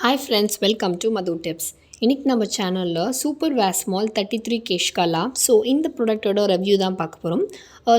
Hi friends, welcome to Madhu Tips. இன்னைக்கு நம்ம சேனலில் சூப்பர் வேஸ்மால் 33 கேஷ் கலா. ஸோ இந்த ப்ராடக்டோட ரிவ்யூ தான் பார்க்க போகிறோம்.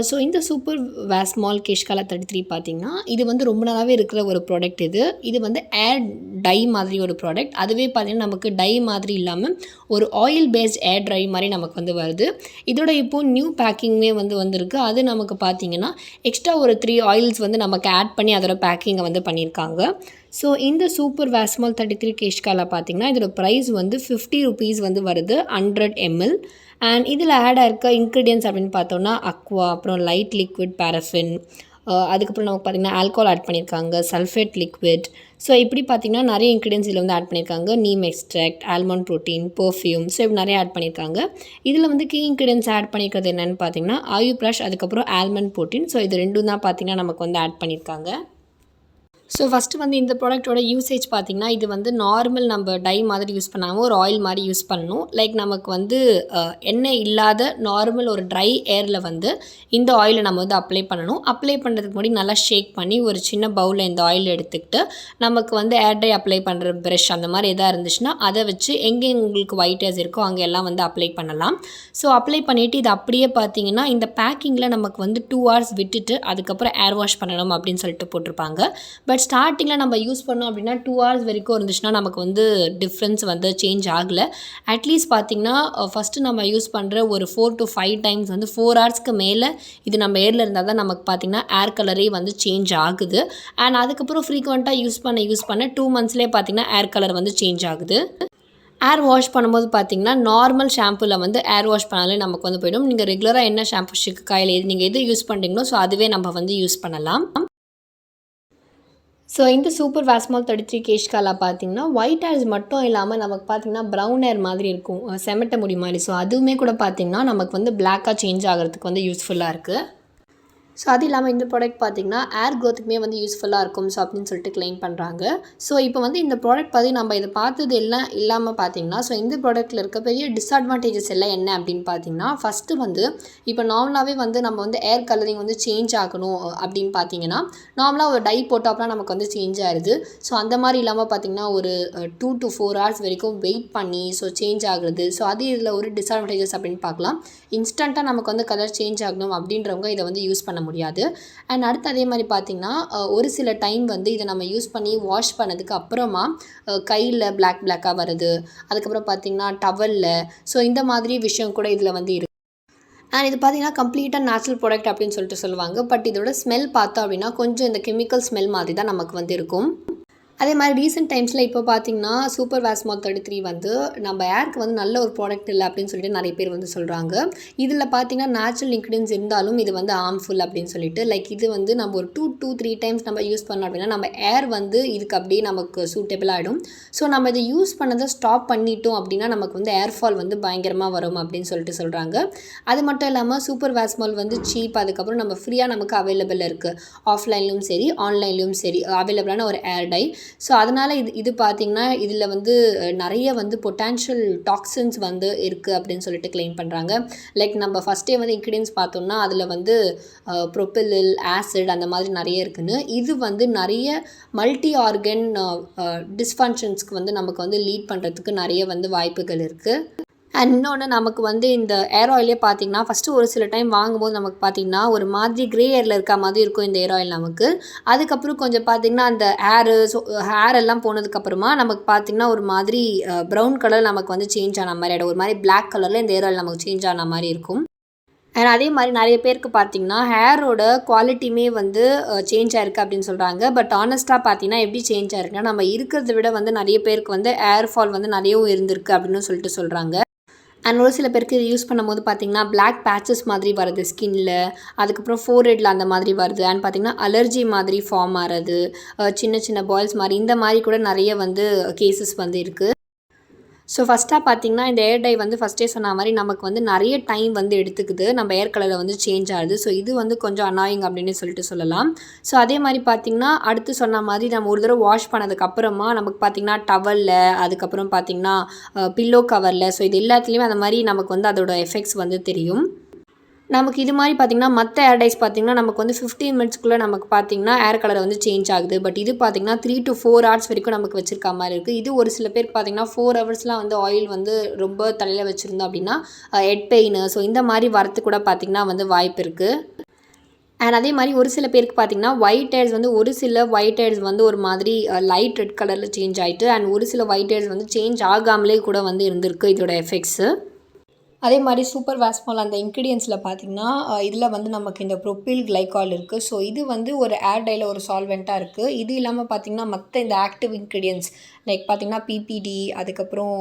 ஸோ இந்த சூப்பர் வேஸ்மால் கேஷ் கலா 33 பார்த்திங்கன்னா இது வந்து ரொம்ப நாளாகவே இருக்கிற ஒரு ப்ராடக்ட். இது வந்து ஏர் டை மாதிரி ஒரு ப்ராடக்ட். அதுவே பார்த்திங்கன்னா நமக்கு டை மாதிரி இல்லாமல் ஒரு ஆயில் பேஸ்ட் ஏர் ட்ரை மாதிரி நமக்கு வந்து வருது. இதோட இப்போது நியூ பேக்கிங்குமே வந்திருக்கு. அது நமக்கு பார்த்திங்கன்னா எக்ஸ்ட்ரா ஒரு 3 ஆயில்ஸ் வந்து நமக்கு ஆட் பண்ணி அதோட பேக்கிங்கை வந்து பண்ணியிருக்காங்க. ஸோ இந்த சூப்பர் வேஸ்மால் 33 கேஷ் கலா பார்த்திங்கன்னா இதோட ப்ரைஸ் வந்து 50 ருபீஸ் வந்து வருது 100 ml. அண்ட் இதில் ஆட் ஆயிருக்க இன்க்ரீடியன்ஸ் அப்படின்னு பார்த்தோன்னா அக்வா, அப்புறம் லைட் லிக்விட் பேரஃபின், அதுக்கப்புறம் நமக்கு பார்த்திங்கன்னா ஆல்கோஹால் ஆட் பண்ணியிருக்காங்க, சல்ஃபேட் லிக்விட். ஸோ இப்படி பார்த்திங்கன்னா நிறைய இன்க்ரீடியன்ஸ் இதில் வந்து ஆட் பண்ணியிருக்காங்க. Neem extract, almond protein, perfume, so இப்படி நிறைய ஆட் பண்ணியிருக்காங்க. இதில் வந்து கீ இன்க்ரீடியன்ஸ் ஆட் பண்ணியிருக்கிறது என்னென்னு பார்த்தீங்கன்னா ஆயு ப்ரஷ், அதுக்கப்புறம் ஆல்மண்ட் ப்ரோட்டீன். ஸோ இது ரெண்டும் தான் பார்த்திங்கன்னா நமக்கு வந்து ஆட் பண்ணியிருக்காங்க. ஸோ ஃபஸ்ட்டு வந்து இந்த ப்ராடக்ட்டோட யூசேஜ் பார்த்திங்கன்னா இது வந்து நார்மல் நம்ம டை மாதிரி யூஸ் பண்ணாமல் ஒரு ஆயில் மாதிரி யூஸ் பண்ணணும். லைக் நமக்கு வந்து எண்ணெய் இல்லாத நார்மல் ஒரு ட்ரை ஏரில் வந்து இந்த ஆயிலை நம்ம வந்து அப்ளை பண்ணணும். அப்ளை பண்ணுறதுக்கு முன்னாடி நல்லா ஷேக் பண்ணி ஒரு சின்ன பவுலில் இந்த ஆயில் எடுத்துக்கிட்டு நமக்கு வந்து ஏர் ட்ரை அப்ளை பண்ணுற ப்ரஷ் அந்த மாதிரி எதாவது இருந்துச்சுன்னா அதை வச்சு எங்கே உங்களுக்கு ஒயிட் ஹேர்ஸ் இருக்கோ அங்கே எல்லாம் வந்து அப்ளை பண்ணலாம். ஸோ அப்ளை பண்ணிவிட்டு இது அப்படியே பார்த்திங்கன்னா இந்த பேக்கிங்கில் நமக்கு வந்து 2 hours விட்டுட்டு அதுக்கப்புறம் ஏர் வாஷ் பண்ணணும் அப்படின்னு சொல்லிட்டு போட்டிருப்பாங்க. பட் ஸ்டார்டிங்கில் நம்ம யூஸ் பண்ணோம் அப்படின்னா 2 hours வரைக்கும் இருந்துச்சுன்னா நமக்கு வந்து டிஃப்ரென்ஸ் வந்து சேஞ்ச் ஆகலை. அட்லீஸ்ட் பார்த்திங்கன்னா ஃபஸ்ட்டு நம்ம யூஸ் பண்ணுற ஒரு 4 to 5 டைம்ஸ் வந்து 4 hours மேலே இது நம்ம ஏரில் இருந்தால் தான் நமக்கு பார்த்திங்கன்னா ஏர் கலரே வந்து சேஞ்ச் ஆகுது. அண்ட் அதுக்கப்புறம் ஃப்ரீக்வெண்ட்டாக யூஸ் பண்ண 2 monthsலேயே பார்த்திங்கன்னா ஏர் கலர் வந்து சேஞ்ச் ஆகுது. ஏர் வாஷ் பண்ணும்போது பார்த்திங்கன்னா நார்மல் ஷாம்புவில் வந்து ஏர் வாஷ் பண்ணாலே நமக்கு வந்து போய்டும். நீங்கள் ரெகுலராக என்ன ஷாம்பு ஷிக்காயில் நீங்கள் எது யூஸ் பண்ணுறீங்களோ ஸோ அதுவே நம்ம வந்து யூஸ் பண்ணலாம். ஸோ இந்த சூப்பர் வேஸ்மால் 33 கேஷ் கலா பார்த்திங்கன்னா ஒயிட் ஹேர்ஸ் மட்டும் இல்லாமல் நமக்கு பார்த்திங்கன்னா ப்ரௌன் ஹேர் மாதிரி இருக்கும், செமட்ட முடி மாதிரி. ஸோ அதுவுமே கூட பார்த்திங்கன்னா நமக்கு வந்து பிளாக்காக சேஞ்ச் ஆகிறதுக்கு வந்து யூஸ்ஃபுல்லாக இருக்குது. ஸோ அது இல்லாமல் இந்த ப்ராடக்ட் பார்த்திங்கன்னா ஏர் க்ரோத்துக்குமே வந்து யூஸ்ஃபுல்லாக இருக்கும் ஸோ அப்படின்னு சொல்லிட்டு கிளைம் பண்ணுறாங்க. ஸோ இப்போ வந்து இந்த ப்ராடக்ட் பற்றி நம்ம இதை பார்த்தது எல்லாம் இல்லாமல் பார்த்திங்கன்னா ஸோ இந்த ப்ராடக்ட்டில் இருக்க பெரிய டிஸ்அட்வான்டேஜஸ் எல்லாம் என்ன அப்படின்னு பார்த்திங்கன்னா ஃபஸ்ட்டு வந்து இப்போ நார்மலாகவே வந்து நம்ம வந்து ஏர் கலரிங் வந்து சேஞ்ச் ஆகணும் அப்படின்னு பார்த்திங்கன்னா நார்மலாக ஒரு டை போட்டோம்னா நமக்கு வந்து சேஞ்ச் ஆகிடுது. ஸோ அந்த மாதிரி இல்லாமல் பார்த்திங்கன்னா ஒரு 2 to 4 hours வரைக்கும் வெயிட் பண்ணி ஸோ சேஞ்ச் ஆகுறது. ஸோ அது இதில் ஒரு டிஸ்அட்வான்டேஜஸ் அப்படின்னு பார்க்கலாம். இன்ஸ்டண்ட்டாக நமக்கு வந்து கலர் சேஞ்ச் ஆகணும் அப்படின்றவங்க இதை வந்து யூஸ் பண்ண முடியாது. அண்ட் அடுத்து அதே மாதிரி பார்த்திங்கன்னா ஒரு சில டைம் வந்து இதை நம்ம யூஸ் பண்ணி வாஷ் பண்ணதுக்கு அப்புறமா கையில் பிளாக்காக வருது, அதுக்கப்புறம் பார்த்திங்கன்னா டவலில். ஸோ இந்த மாதிரி விஷயம் கூட இதில் வந்து இருக்குது. அண்ட் இது பார்த்திங்கன்னா கம்ப்ளீட்டாக நேச்சுரல் ப்ராடக்ட் அப்படின்னு சொல்லிட்டு சொல்லுவாங்க. பட் இதோட ஸ்மெல் பார்த்தோம் அப்படின்னா கொஞ்சம் இந்த கெமிக்கல் ஸ்மெல் மாதிரி தான் நமக்கு வந்து இருக்கும். அதே மாதிரி ரீசெண்ட் டைம்ஸில் இப்போ பார்த்திங்கன்னா சூப்பர் வேஸ்மால் 33 வந்து நம்ம ஏருக்கு வந்து நல்ல ஒரு ப்ராடக்ட் இல்லை அப்படின்னு சொல்லிட்டு நிறைய பேர் வந்து சொல்கிறாங்க. இதில் பார்த்திங்கன்னா நேச்சுரல் இன்க்ரீடியன்ஸ் இருந்தாலும் இது வந்து ஹார்ம்ஃபுல் அப்படின்னு சொல்லிட்டு லைக் இது வந்து நம்ம ஒரு 2 to 3 டைம்ஸ் நம்ம யூஸ் பண்ணோம் அப்படின்னா நம்ம ஏர் வந்து இதுக்கு அப்படியே நமக்கு சூட்டபிள் ஆகிடும். ஸோ நம்ம இதை யூஸ் பண்ணதை ஸ்டாப் பண்ணிட்டோம் அப்படின்னா நமக்கு வந்து ஏர்ஃபால் வந்து பயங்கரமாக வரும் அப்படின்னு சொல்லிட்டு சொல்கிறாங்க. அது மட்டும் இல்லாமல் சூப்பர் வேஸ்மால் வந்து சீப், அதுக்கப்புறம் நம்ம ஃப்ரீயாக நமக்கு அவைலபிள் இருக்குது. ஆஃப்லைன்லையும் சரி ஆன்லைன்லையும் சரி அவைலபிளான ஒரு ஏர் டை. ஸோ அதனால் இது பார்த்திங்கன்னா இதில் வந்து நிறைய வந்து பொட்டான்ஷியல் டாக்ஸின்ஸ் வந்து இருக்குது அப்படின்னு சொல்லிட்டு கிளைம் பண்ணுறாங்க. லைக் நம்ம ஃபஸ்ட்டே வந்து இன்க்ரீடியன்ஸ் பார்த்தோம்னா அதில் வந்து ப்ரொபிலில், ஆசிட் அந்த மாதிரி நிறைய இருக்குன்னு. இது வந்து நிறைய மல்டி ஆர்கன் டிஸ்ஃபங்க்ஷன்ஸ்க்கு வந்து நமக்கு வந்து லீட் பண்ணுறதுக்கு நிறைய வந்து வாய்ப்புகள் இருக்குது. அண்ட் இன்னொன்று நமக்கு வந்து இந்த ஏர் ஆயிலே பார்த்திங்கன்னா ஃபஸ்ட்டு ஒரு சில டைம் வாங்கும்போது நமக்கு பார்த்திங்கன்னா ஒரு மாதிரி க்ரே ஏரில் இருக்க மாதிரி இருக்கும் இந்த ஏர் ஆயில் நமக்கு. அதுக்கப்புறம் கொஞ்சம் பார்த்திங்கன்னா அந்த ஹேர் எல்லாம் போனதுக்கப்புறமா நமக்கு பார்த்திங்கன்னா ஒரு மாதிரி ப்ரௌன் கலர் நமக்கு வந்து சேஞ்ச் ஆன மாதிரி ஆகிடும். ஒரு மாதிரி பிளாக் கலரில் இந்த ஏர் ஆயில் நமக்கு சேஞ்ச் ஆன மாதிரி இருக்கும். அண்ட் அதே மாதிரி நிறைய பேருக்கு பார்த்திங்கன்னா ஹேரோட குவாலிட்டியுமே வந்து சேஞ்ச் ஆகிருக்கு அப்படின்னு சொல்கிறாங்க. பட் ஆனஸ்ட்டாக பார்த்திங்கன்னா எப்படி சேஞ்ச் ஆகிருக்குன்னா நம்ம இருக்கிறத விட வந்து நிறைய பேருக்கு வந்து ஏர் ஃபால் வந்து நிறையவும் இருந்திருக்கு அப்படின்னு சொல்லிட்டு சொல்கிறாங்க. அண்ட் ஒரு சில பேருக்கு இது யூஸ் பண்ணும்போது பார்த்திங்கன்னா பிளாக் பேச்சஸ் மாதிரி வருது ஸ்கின்னில், அதுக்கப்புறம் ஃபோர்ஹெட்டில் அந்த மாதிரி வருது. அண்ட் பார்த்திங்கன்னா அலர்ஜி மாதிரி ஃபார்ம் ஆகிறது, சின்ன சின்ன பால்ஸ் மாதிரி இந்த மாதிரி கூட நிறைய வந்து கேசஸ் வந்து இருக்குது. ஸோ ஃபஸ்ட்டாக பார்த்திங்கன்னா இந்த ஏர் டை வந்து ஃபஸ்ட்டே சொன்ன மாதிரி நமக்கு வந்து நிறைய டைம் வந்து எடுத்துக்குது நம்ம ஏர் கலரில் வந்து சேஞ்ச் ஆகுது. ஸோ இது வந்து கொஞ்சம் அனாயிங் அப்படின்னு சொல்லிட்டு சொல்லலாம். ஸோ அதே மாதிரி பார்த்திங்கன்னா அடுத்து சொன்ன மாதிரி நம்ம ஒரு தடவை வாஷ் பண்ணதுக்கப்புறமா நமக்கு பார்த்திங்கன்னா டவலில், அதுக்கப்புறம் பார்த்திங்கன்னா பில்லோ கவரில், ஸோ இது எல்லாத்துலேயுமே அந்த மாதிரி நமக்கு வந்து அதோட எஃபெக்ட்ஸ் வந்து தெரியும். நமக்கு இது மாதிரி பார்த்திங்கன்னா மற்ற ஏர் டைஸ் பார்த்திங்கன்னா நமக்கு வந்து 15 மினிட்ஸ்க்குள்ளே நமக்கு பார்த்திங்கன்னா ஏர் கலர் வந்து சேஞ்ச் ஆகுது. பட் இது பார்த்திங்கன்னா 3 to 4 ஹவர்ஸ் வரைக்கும் நமக்கு வச்சிருக்க மாதிரி இருக்குது. இது ஒரு சில பேருக்கு பார்த்திங்கன்னா 4 ஹவர்ஸ்லாம் வந்து ஆயில் வந்து ரொம்ப தலையில் வச்சுருந்தோம் அப்படின்னா ஹெட் பெயின் ஸோ இந்த மாதிரி வரத்து கூட பார்த்திங்கன்னா வந்து வாய்ப்பு இருக்குது. அண்ட் அதே மாதிரி ஒரு சில பேருக்கு பார்த்திங்கன்னா ஒயிட் ஹேர்ஸ் வந்து ஒரு சில ஒயிட் ஹேர்ஸ் வந்து ஒரு மாதிரி லைட் ரெட் கலரில் சேஞ்ச் ஆகிட்டு அண்ட் ஒரு சில ஒயிட் ஹேர்ஸ் வந்து சேஞ்ச் ஆகாமலே கூட வந்து இருந்திருக்கு இதோட எஃபெக்ட்ஸு. அதே மாதிரி சூப்பர் வாஸ்மால் அந்த இன்க்ரீடியன்ஸில் பார்த்திங்கன்னா இதில் வந்து நமக்கு இந்த ப்ரொப்பைல் கிளைகால் இருக்குது. ஸோ இது வந்து ஒரு ஏர் டையில் ஒரு சால்வெண்ட்டாக இருக்குது. இது இல்லாமல் பார்த்திங்கன்னா மற்ற இந்த ஆக்டிவ் இன்க்ரீடியன்ஸ் லைக் பார்த்திங்கன்னா பிபிடி அதுக்கப்புறம்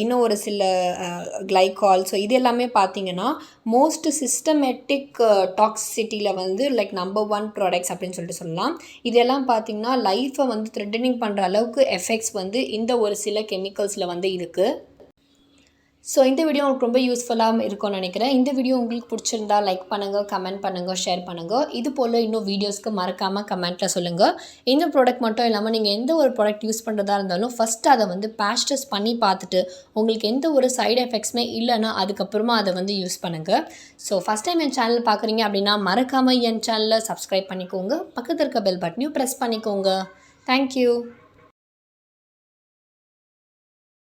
இன்னும் ஒரு சில கிளைகால் ஸோ இது எல்லாமே பார்த்திங்கன்னா மோஸ்ட் சிஸ்டமேட்டிக் டாக்ஸிசிட்டியில் வந்து லைக் நம்பர் 1 ப்ராடக்ட்ஸ் அப்படின்னு சொல்லிட்டு சொல்லலாம். இதெல்லாம் பார்த்திங்கன்னா லைஃப்பை வந்து த்ரெட்டனிங் பண்ணுற அளவுக்கு எஃபெக்ட்ஸ் வந்து இந்த ஒரு சில கெமிக்கல்ஸில் வந்து இருக்குது. ஸோ இந்த வீடியோ உங்களுக்கு ரொம்ப யூஸ்ஃபுல்லாக இருக்கும்னு நினைக்கிறேன். இந்த வீடியோ உங்களுக்கு பிடிச்சிருந்தா லைக் பண்ணுங்கள், கமெண்ட் பண்ணுங்கள், ஷேர் பண்ணுங்கள். இது போல் இன்னும் வீடியோஸ்க்கு மறக்காமல் கமெண்ட்டில் சொல்லுங்கள். இந்த ப்ராடக்ட் மட்டும் இல்லாமல் நீங்கள் எந்த ஒரு ப்ராடக்ட் யூஸ் பண்ணுறதா இருந்தாலும் ஃபஸ்ட்டு அதை வந்து பேஸ்டஸ் பண்ணி பார்த்துட்டு உங்களுக்கு எந்த ஒரு சைடு எஃபெக்ட்ஸுமே இல்லைன்னா அதுக்கப்புறமா அதை வந்து யூஸ் பண்ணுங்கள். ஸோ ஃபஸ்ட் டைம் என் சேனல் பார்க்குறீங்க அப்படின்னா மறக்காமல் என் சேனலை சப்ஸ்கிரைப் பண்ணிக்கோங்க. பக்கத்தில் இருக்க பெல் பட்டனையும் ப்ரெஸ் பண்ணிக்கோங்க. தேங்க்யூ.